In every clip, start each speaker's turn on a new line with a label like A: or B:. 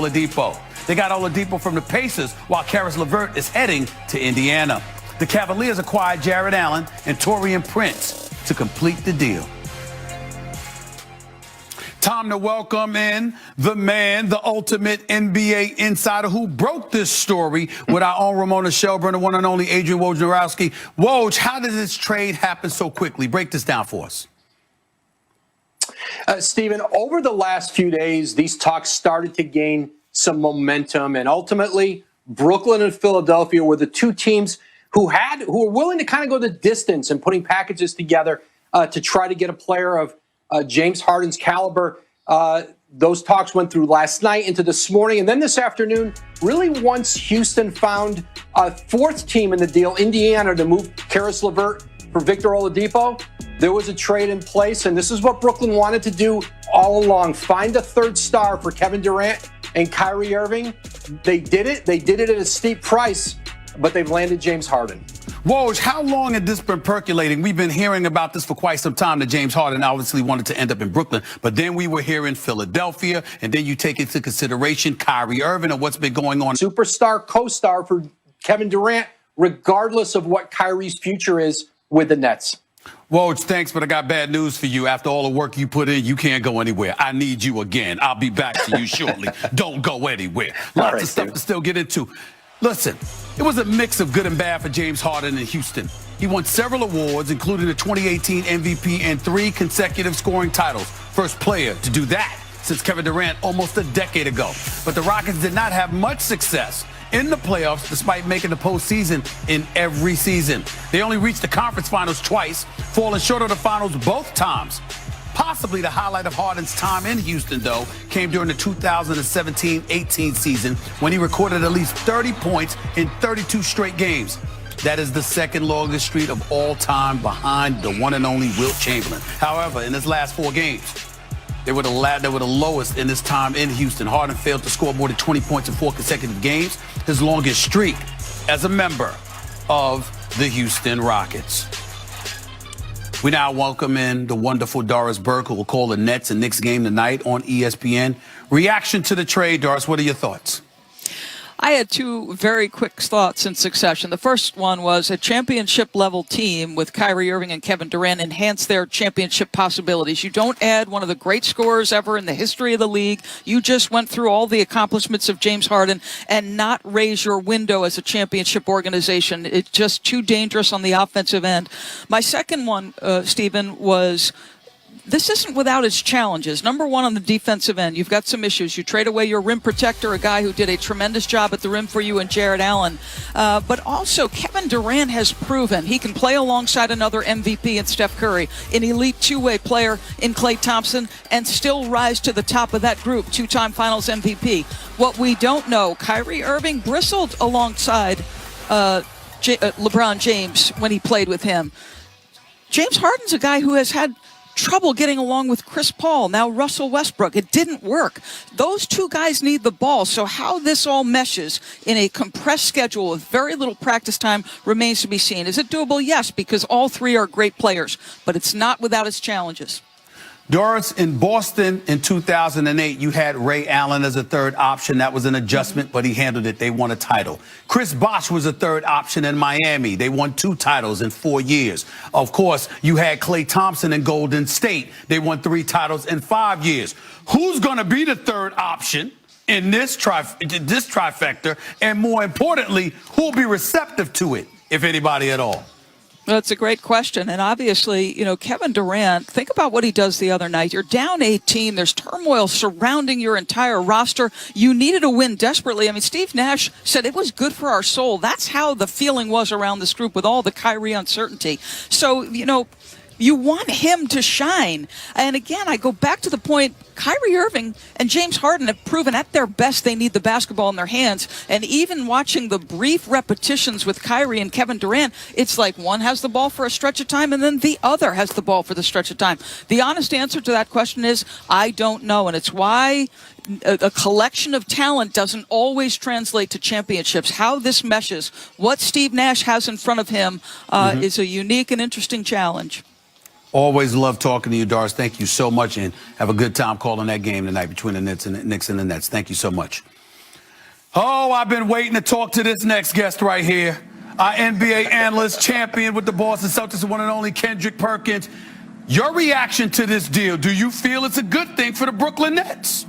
A: Oladipo. They got Oladipo from the Pacers, while Karis LeVert is heading to Indiana. The Cavaliers acquired Jared Allen and Taurean Prince to complete the deal. Time to welcome in the man, the ultimate NBA insider who broke this story with our own Ramona Shelburne, the one and only Adrian Wojnarowski. Woj, how did this trade happen so quickly? Break this down for us.
B: Stephen, over the last few days, these talks started to gain some momentum, and ultimately, Brooklyn and Philadelphia were the two teams who were willing to kind of go the distance in putting packages together to try to get a player of James Harden's caliber. Those talks went through last night into this morning, and then this afternoon, really once Houston found a fourth team in the deal, Indiana, to move Karis LeVert for Victor Oladipo, there was a trade in place, and this is what Brooklyn wanted to do all along: find a third star for Kevin Durant and Kyrie Irving. They did it. They did it at a steep price, but they've landed James Harden.
A: Woj, how long had this been percolating? We've been hearing about this for quite some time, that James Harden obviously wanted to end up in Brooklyn, but then we were here in Philadelphia, and then you take into consideration Kyrie Irving and what's been going on.
B: Superstar co-star for Kevin Durant, regardless of what Kyrie's future is with the Nets.
A: Woj, thanks, but I got bad news for you. After all the work you put in, you can't go anywhere. I need you again. I'll be back to you shortly. Don't go anywhere. Lots of stuff to still get into. Listen, it was a mix of good and bad for James Harden in Houston. He won several awards, including the 2018 MVP and 3 consecutive scoring titles. First player to do that since Kevin Durant almost a decade ago. But the Rockets did not have much success in the playoffs despite making the postseason in every season. They only reached the conference finals twice, falling short of the finals both times. Possibly the highlight of Harden's time in Houston, though, came during the 2017-18 season when he recorded at least 30 points in 32 straight games. That is the second longest streak of all time behind the one and only Wilt Chamberlain. However, in his last 4 games, they were the lowest in his time in Houston. Harden failed to score more than 20 points in 4 consecutive games, his longest streak as a member of the Houston Rockets. We now welcome in the wonderful Doris Burke, who will call the Nets and Knicks game tonight on ESPN. Reaction to the trade, Doris, what are your thoughts?
C: I had 2 very quick thoughts in succession. The first one was a championship-level team with Kyrie Irving and Kevin Durant enhance their championship possibilities. You don't add one of the great scorers ever in the history of the league. You just went through all the accomplishments of James Harden and not raise your window as a championship organization. It's just too dangerous on the offensive end. My second one, Stephen, was this isn't without its challenges. Number one, on the defensive end, you've got some issues. You trade away your rim protector, a guy who did a tremendous job at the rim for you, and Jared Allen. But also, Kevin Durant has proven he can play alongside another MVP in Steph Curry, an elite two-way player in Klay Thompson, and still rise to the top of that group, 2-time Finals MVP. What we don't know, Kyrie Irving bristled alongside LeBron James when he played with him. James Harden's a guy who has had trouble getting along with Chris Paul, now Russell Westbrook. It didn't work. Those 2 guys need the ball. So how this all meshes in a compressed schedule with very little practice time remains to be seen. Is it doable? Yes, because all 3 are great players, but it's not without its challenges.
A: Doris, in Boston in 2008, you had Ray Allen as a third option. That was an adjustment, but he handled it. They won a title. Chris Bosh was a third option in Miami. They won 2 titles in 4 years. Of course, you had Klay Thompson in Golden State. They won 3 titles in 5 years. Who's going to be the third option in this trifecta? And more importantly, who'll be receptive to it, if anybody at all?
C: Well, it's a great question. And obviously, Kevin Durant, think about what he does the other night. You're down 18. There's turmoil surrounding your entire roster. You needed a win desperately. I mean, Steve Nash said it was good for our soul. That's how the feeling was around this group with all the Kyrie uncertainty. So, you want him to shine. And again, I go back to the point, Kyrie Irving and James Harden have proven at their best they need the basketball in their hands. And even watching the brief repetitions with Kyrie and Kevin Durant, it's like one has the ball for a stretch of time and then the other has the ball for the stretch of time. The honest answer to that question is, I don't know. And it's why a collection of talent doesn't always translate to championships. How this meshes, what Steve Nash has in front of him is a unique and interesting challenge.
A: Always love talking to you, Doris. Thank you so much, and have a good time calling that game tonight between the Knicks and the Nets. Thank you so much. Oh, I've been waiting to talk to this next guest right here. Our NBA analyst, champion with the Boston Celtics, the one and only Kendrick Perkins. Your reaction to this deal, do you feel it's a good thing for the Brooklyn Nets?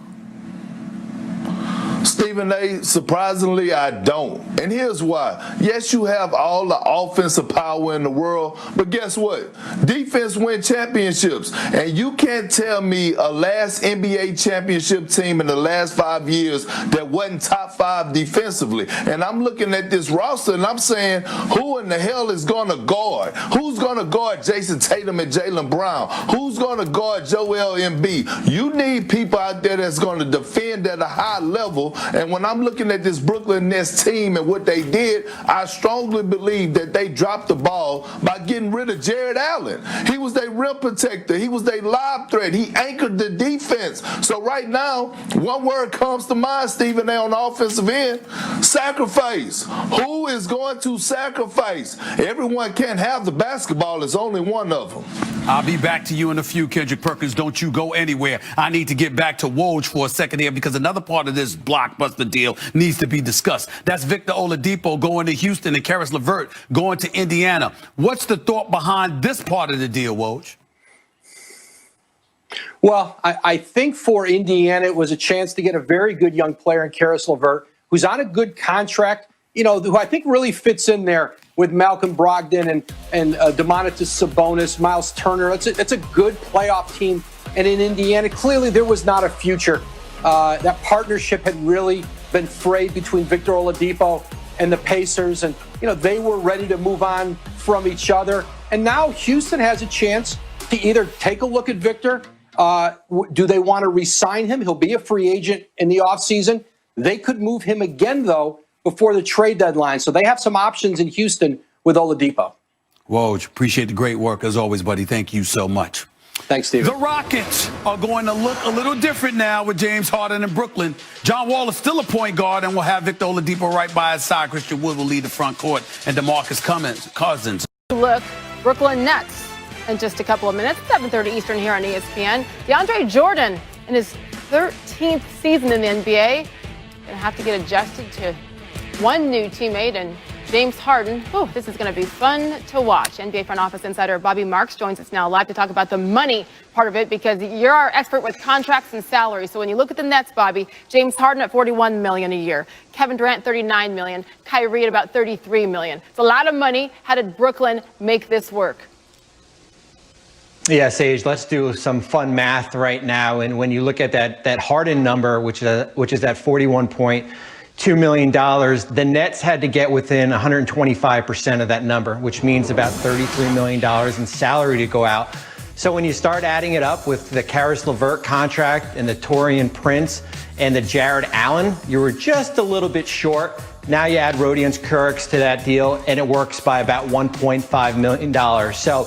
D: Stephen A., surprisingly, I don't. And here's why. Yes, you have all the offensive power in the world, but guess what? Defense wins championships. And you can't tell me a last NBA championship team in the last 5 years that wasn't top 5 defensively. And I'm looking at this roster and I'm saying, who in the hell is going to guard? Who's going to guard Jason Tatum and Jaylen Brown? Who's going to guard Joel Embiid? You need people out there that's going to defend at a high level. And when I'm looking at this Brooklyn Nets team and what they did, I strongly believe that they dropped the ball by getting rid of Jared Allen. He was their rim protector. He was their lob threat. He anchored the defense. So right now, one word comes to mind, Stephen A., on the offensive end: sacrifice. Who is going to sacrifice? Everyone can't have the basketball. There's only one of them.
A: I'll be back to you in a few, Kendrick Perkins. Don't you go anywhere. I need to get back to Woj for a second here because another part of this blockbuster deal needs to be discussed. That's Victor Oladipo going to Houston and Karis LeVert going to Indiana. What's the thought behind this part of the deal, Woj?
B: Well, I think for Indiana, it was a chance to get a very good young player in Karis LeVert, who's on a good contract, who I think really fits in there with Malcolm Brogdon and Domantas Sabonis, Miles Turner. It's a good playoff team. And in Indiana, clearly there was not a future. That partnership had really been frayed between Victor Oladipo and the Pacers. And, they were ready to move on from each other. And now Houston has a chance to either take a look at Victor. Do they want to re-sign him? He'll be a free agent in the offseason. They could move him again, though, before the trade deadline. So they have some options in Houston with Oladipo.
A: Woj, appreciate the great work as always, buddy. Thank you so much.
B: Thanks, Steve.
A: The Rockets are going to look a little different now with James Harden in Brooklyn. John Wall is still a point guard and will have Victor Oladipo right by his side. Christian Wood will lead the front court and DeMarcus Cousins.
E: Look, Brooklyn Nets in just a couple of minutes, 7:30 Eastern here on ESPN. DeAndre Jordan in his 13th season in the NBA. Gonna have to get adjusted to one new teammate and James Harden. Ooh, this is going to be fun to watch. NBA front office insider Bobby Marks joins us now live to talk about the money part of it because you're our expert with contracts and salaries. So when you look at the Nets, Bobby, James Harden at $41 million a year, Kevin Durant $39 million, Kyrie at about $33 million. It's a lot of money. How did Brooklyn make this work?
F: Yeah, Sage, let's do some fun math right now. And when you look at that Harden number, which is at $41.2 million, the Nets had to get within 125% of that number, which means about $33 million in salary to go out. So when you start adding it up with the Karis LeVert contract and the Taurean Prince and the Jared Allen, you were just a little bit short. Now you add Rodions Kurucs to that deal, and it works by about $1.5 million. So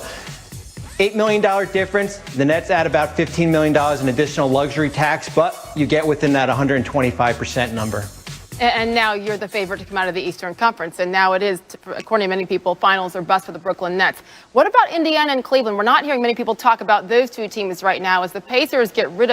F: $8 million difference. The Nets add about $15 million in additional luxury tax, but you get within that 125% number.
E: And now you're the favorite to come out of the Eastern Conference. And now it is, according to many people, finals or bust for the Brooklyn Nets. What about Indiana and Cleveland? We're not hearing many people talk about those two teams right now as the Pacers get rid of